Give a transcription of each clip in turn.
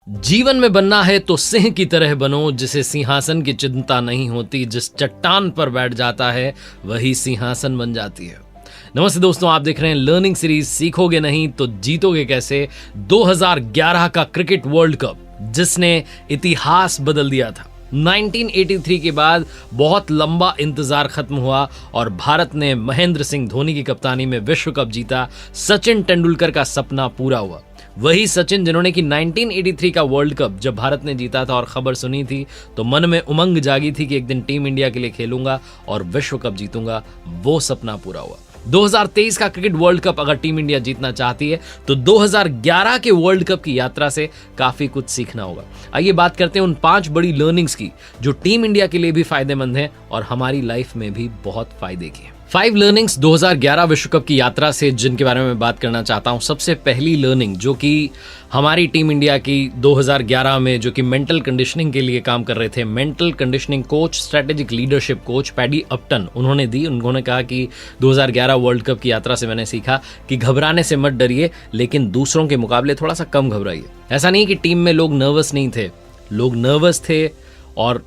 जीवन में बनना है तो सिंह की तरह बनो, जिसे सिंहासन की चिंता नहीं होती। जिस चट्टान पर बैठ जाता है वही सिंहासन बन जाती है। नमस्ते दोस्तों, आप देख रहे हैं लर्निंग सीरीज सीखोगे नहीं तो जीतोगे कैसे। 2011 का क्रिकेट वर्ल्ड कप जिसने इतिहास बदल दिया था। 1983 के बाद बहुत लंबा इंतजार खत्म हुआ और भारत ने महेंद्र सिंह धोनी की कप्तानी में विश्व कप जीता। सचिन तेंदुलकर का सपना पूरा हुआ। वही सचिन जिन्होंने कि 1983 का वर्ल्ड कप जब भारत ने जीता था और खबर सुनी थी तो मन में उमंग जागी थी कि एक दिन टीम इंडिया के लिए खेलूंगा और विश्व कप जीतूंगा। वो सपना पूरा हुआ। 2023 का क्रिकेट वर्ल्ड कप अगर टीम इंडिया जीतना चाहती है तो 2011 के वर्ल्ड कप की यात्रा से काफी कुछ सीखना होगा। आइए बात करते हैं उन 5 बड़ी लर्निंग्स की जो टीम इंडिया के लिए भी फायदेमंद है और हमारी लाइफ में भी बहुत फायदे की है। 5 लर्निंग्स 2011 विश्व कप की यात्रा से जिनके बारे में बात करना चाहता हूं। सबसे पहली लर्निंग जो कि हमारी टीम इंडिया की 2011 में जो कि मेंटल कंडीशनिंग के लिए काम कर रहे थे, mental conditioning coach, strategic leadership coach Paddy Upton उन्होंने दी। उन्होंने कहा कि 2011 वर्ल्ड कप की यात्रा से मैंने सीखा कि घबराने से मत डरिए, लेकिन दूसरों के मुकाबले थोड़ा सा कम घबराइए। ऐसा नहीं कि टीम में लोग नर्वस नहीं थे, लोग नर्वस थे और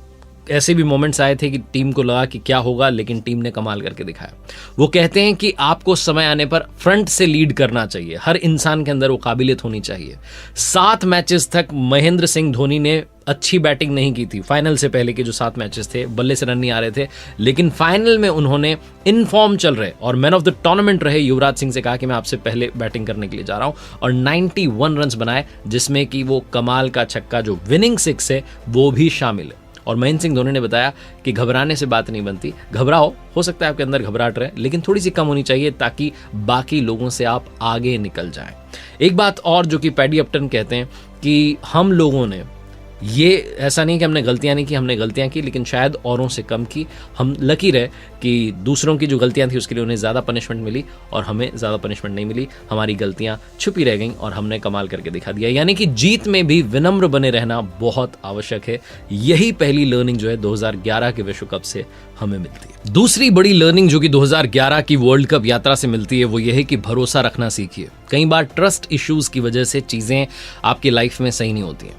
ऐसे भी मोमेंट्स आए थे कि टीम को लगा कि क्या होगा, लेकिन टीम ने कमाल करके दिखाया। वो कहते हैं कि आपको समय आने पर फ्रंट से लीड करना चाहिए। हर इंसान के अंदर वो काबिलियत होनी चाहिए। 7 मैचेस तक महेंद्र सिंह धोनी ने अच्छी बैटिंग नहीं की थी। फाइनल से पहले के जो 7 मैचेस थे बल्ले से रन नहीं आ रहे थे, लेकिन फाइनल में उन्होंने इन फॉर्म चल रहे और मैन ऑफ द टूर्नामेंट रहे युवराज सिंह से कहा कि मैं आपसे पहले बैटिंग करने के लिए जा रहा हूं और 91 रन बनाए, जिसमें कि वो कमाल का छक्का जो विनिंग 6 है वो भी शामिल है। और महेंद्र सिंह धोनी ने बताया कि घबराने से बात नहीं बनती। घबराओ, हो सकता है आपके अंदर घबराहट रहे, लेकिन थोड़ी सी कम होनी चाहिए ताकि बाकी लोगों से आप आगे निकल जाएं। एक बात और जो कि पैडी अपटन कहते हैं कि हम लोगों ने ये ऐसा नहीं कि हमने गलतियां नहीं की, हमने गलतियां की लेकिन शायद औरों से कम की। हम लकी रहे कि दूसरों की जो गलतियां थी उसके लिए उन्हें ज़्यादा पनिशमेंट मिली और हमें ज़्यादा पनिशमेंट नहीं मिली। हमारी गलतियां छुपी रह गईं और हमने कमाल करके दिखा दिया। यानी कि जीत में भी विनम्र बने रहना बहुत आवश्यक है। यही पहली लर्निंग जो है 2011 के विश्व कप से हमें मिलती है। दूसरी बड़ी लर्निंग जो कि 2011 की वर्ल्ड कप यात्रा से मिलती है वो ये है कि भरोसा रखना सीखिए। कई बार ट्रस्ट इश्यूज की वजह से चीज़ें आपकी लाइफ में सही नहीं होती हैं।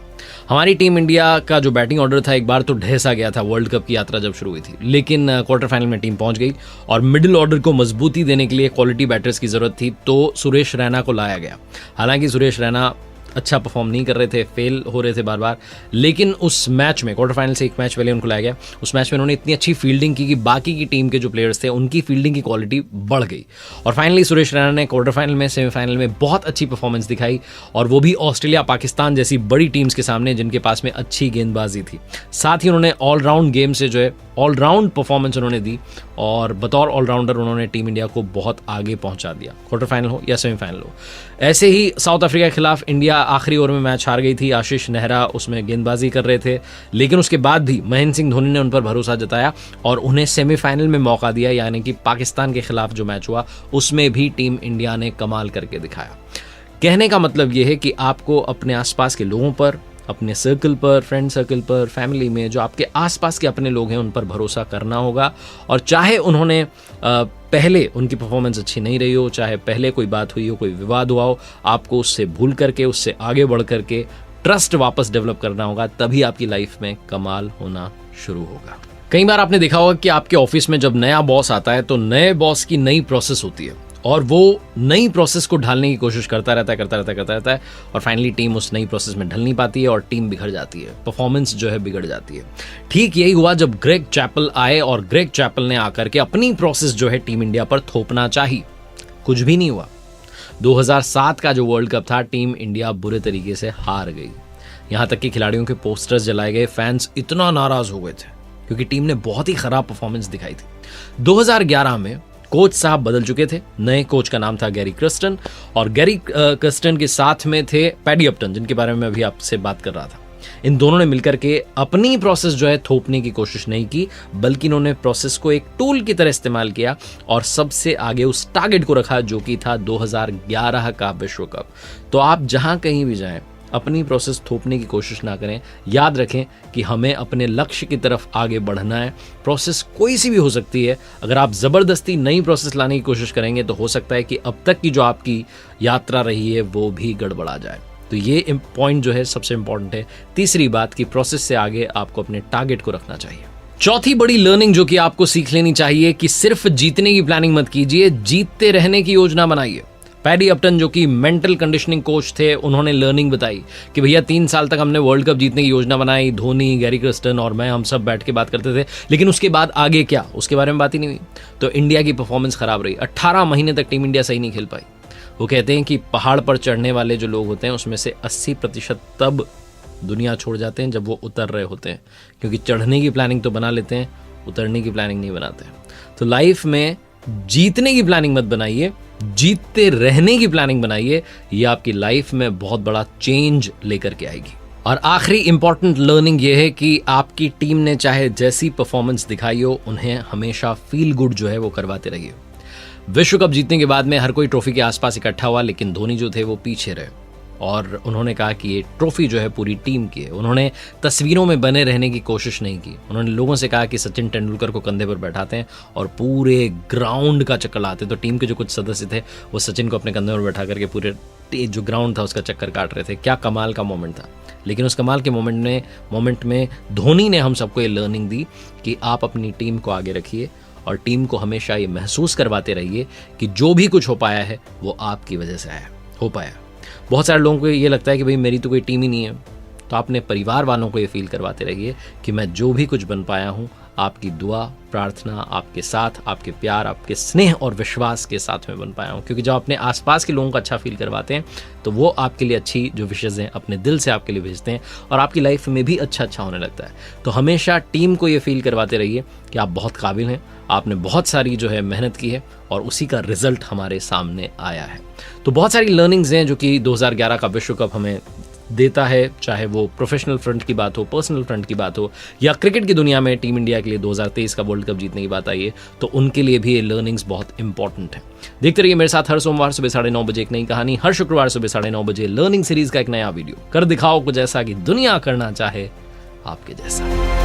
हमारी टीम इंडिया का जो बैटिंग ऑर्डर था एक बार तो ढह गया था वर्ल्ड कप की यात्रा जब शुरू हुई थी, लेकिन क्वार्टर फाइनल में टीम पहुंच गई और मिडिल ऑर्डर को मजबूती देने के लिए क्वालिटी बैटर्स की जरूरत थी तो सुरेश रैना को लाया गया। हालांकि सुरेश रैना अच्छा परफॉर्म नहीं कर रहे थे, फेल हो रहे थे बार बार, लेकिन उस मैच में क्वार्टर फाइनल से एक मैच पहले उनको लाया गया। उस मैच में उन्होंने इतनी अच्छी फील्डिंग की कि बाकी की टीम के जो प्लेयर्स थे उनकी फील्डिंग की क्वालिटी बढ़ गई और फाइनली सुरेश रैना ने क्वार्टर फाइनल में, सेमीफाइनल में बहुत अच्छी परफॉर्मेंस दिखाई और वो भी ऑस्ट्रेलिया, पाकिस्तान जैसी बड़ी टीम्स के सामने जिनके पास में अच्छी गेंदबाजी थी। साथ ही उन्होंने ऑलराउंड गेम से जो है ऑलराउंड परफॉर्मेंस उन्होंने दी और बतौर ऑलराउंडर उन्होंने टीम इंडिया को बहुत आगे पहुंचा दिया, क्वार्टर फाइनल हो या सेमीफाइनल हो। ऐसे ही साउथ अफ्रीका के खिलाफ इंडिया आखिरी ओवर में मैच हार गई थी। आशीष नेहरा उसमें गेंदबाजी कर रहे थे, लेकिन उसके बाद भी महेंद्र सिंह धोनी ने उन पर भरोसा जताया और उन्हें सेमीफाइनल में मौका दिया। यानी कि पाकिस्तान के खिलाफ जो मैच हुआ उसमें भी टीम इंडिया ने कमाल करके दिखाया। कहने का मतलब यह है कि आपको अपने आसपास के लोगों पर, अपने सर्कल पर, फ्रेंड सर्कल पर, फैमिली में जो आपके आसपास के अपने लोग हैं उन पर भरोसा करना होगा। और चाहे उन्होंने पहले उनकी परफॉर्मेंस अच्छी नहीं रही हो, चाहे पहले कोई बात हुई हो, कोई विवाद हुआ हो, आपको उससे भूल करके, उससे आगे बढ़ करके ट्रस्ट वापस डेवलप करना होगा। तभी आपकी लाइफ में कमाल होना शुरू होगा। कई बार आपने देखा होगा कि आपके ऑफिस में जब नया बॉस आता है तो नए बॉस की नई प्रोसेस होती है और वो नई प्रोसेस को ढालने की कोशिश करता रहता है और फाइनली टीम उस नई प्रोसेस में ढल नहीं पाती है और टीम बिगड़ जाती है, परफॉर्मेंस जो है बिगड़ जाती है। ठीक यही हुआ जब ग्रेग चैपल आए और ग्रेग चैपल ने आकर के अपनी प्रोसेस जो है टीम इंडिया पर थोपना चाही। कुछ भी नहीं हुआ। 2007 का जो वर्ल्ड कप था टीम इंडिया बुरे तरीके से हार गई। यहाँ तक कि खिलाड़ियों के पोस्टर्स जलाए गए, फैंस इतना नाराज हो गए थे क्योंकि टीम ने बहुत ही खराब परफॉर्मेंस दिखाई थी। 2011 में कोच साहब बदल चुके थे। नए कोच का नाम था गैरी कर्स्टन और गैरी कर्स्टन के साथ में थे पैडी अपटन जिनके बारे में अभी आपसे बात कर रहा था। इन दोनों ने मिलकर के अपनी प्रोसेस जो है थोपने की कोशिश नहीं की, बल्कि इन्होंने प्रोसेस को एक टूल की तरह इस्तेमाल किया और सबसे आगे उस टारगेट को रखा जो कि था 2011 का विश्व कप। तो आप जहां कहीं भी जाएं अपनी प्रोसेस थोपने की कोशिश ना करें। याद रखें कि हमें अपने लक्ष्य की तरफ आगे बढ़ना है। प्रोसेस कोई सी भी हो सकती है। अगर आप ज़बरदस्ती नई प्रोसेस लाने की कोशिश करेंगे तो हो सकता है कि अब तक की जो आपकी यात्रा रही है वो भी गड़बड़ा जाए। तो ये पॉइंट जो है सबसे इंपॉर्टेंट है। तीसरी बात कि प्रोसेस से आगे आपको अपने टारगेट को रखना चाहिए। चौथी बड़ी लर्निंग जो कि आपको सीख लेनी चाहिए कि सिर्फ जीतने की प्लानिंग मत कीजिए, जीतते रहने की योजना बनाइए। पैडी अपटन जो कि मेंटल कंडीशनिंग कोच थे, उन्होंने लर्निंग बताई कि भैया 3 साल तक हमने वर्ल्ड कप जीतने की योजना बनाई, धोनी, गैरी कर्स्टन और मैं, हम सब बैठ के बात करते थे, लेकिन उसके बाद आगे क्या, उसके बारे में बात ही नहीं हुई। तो इंडिया की परफॉर्मेंस खराब रही, 18 महीने तक टीम इंडिया सही नहीं खेल पाई। वो कहते हैं कि पहाड़ पर चढ़ने वाले जो लोग होते हैं उसमें से 80% तब दुनिया छोड़ जाते हैं जब वो उतर रहे होते हैं, क्योंकि चढ़ने की प्लानिंग तो बना लेते हैं, उतरने की प्लानिंग नहीं बनाते। तो लाइफ में जीतने की प्लानिंग मत बनाइए, जीतते रहने की प्लानिंग बनाइए। ये आपकी लाइफ में बहुत बड़ा चेंज लेकर के आएगी। और आखिरी इंपॉर्टेंट लर्निंग ये है कि आपकी टीम ने चाहे जैसी परफॉर्मेंस दिखाई हो, उन्हें हमेशा फील गुड जो है वो करवाते रहिए। विश्व कप जीतने के बाद में हर कोई ट्रॉफी के आसपास इकट्ठा हुआ, लेकिन धोनी जो थे वो पीछे रहे और उन्होंने कहा कि ये ट्रॉफी जो है पूरी टीम की है। उन्होंने तस्वीरों में बने रहने की कोशिश नहीं की। उन्होंने लोगों से कहा कि सचिन तेंदुलकर को कंधे पर बैठाते हैं और पूरे ग्राउंड का चक्कर लाते। तो टीम के जो कुछ सदस्य थे वो सचिन को अपने कंधे पर बैठा करके पूरे जो ग्राउंड था उसका चक्कर काट रहे थे। क्या कमाल का मोमेंट था। लेकिन उस कमाल के मोमेंट में धोनी ने हम सबको ये लर्निंग दी कि आप अपनी टीम को आगे रखिए और टीम को हमेशा ये महसूस करवाते रहिए कि जो भी कुछ हो पाया है वो आपकी वजह से हो पाया। बहुत सारे लोगों को ये लगता है कि भाई मेरी तो कोई टीम ही नहीं है, तो अपने परिवार वालों को ये फील करवाते रहिए कि मैं जो भी कुछ बन पाया हूँ आपकी दुआ, प्रार्थना, आपके साथ, आपके प्यार, आपके स्नेह और विश्वास के साथ में बन पाया हूँ। क्योंकि जब अपने आसपास के लोगों को अच्छा फील करवाते हैं तो वो आपके लिए अच्छी जो विशेष हैं अपने दिल से आपके लिए भेजते हैं और आपकी लाइफ में भी अच्छा होने लगता है। तो हमेशा टीम को ये फील करवाते रहिए कि आप बहुत काबिल हैं, आपने बहुत सारी जो है मेहनत की है और उसी का रिजल्ट हमारे सामने आया है। तो बहुत सारी लर्निंग्स हैं जो कि 2011 का विश्व कप हमें देता है, चाहे वो प्रोफेशनल फ्रंट की बात हो, पर्सनल फ्रंट की बात हो या क्रिकेट की दुनिया में टीम इंडिया के लिए 2023 का वर्ल्ड कप जीतने की बात आई है, तो उनके लिए भी ये लर्निंग्स बहुत इंपॉर्टेंट है। देखते रहिए मेरे साथ हर सोमवार सुबह 9:30 बजे एक नई कहानी, हर शुक्रवार सुबह 9:30 बजे लर्निंग सीरीज का एक नया वीडियो। कर दिखाओ कुछ ऐसा कि दुनिया करना चाहे आपके जैसा।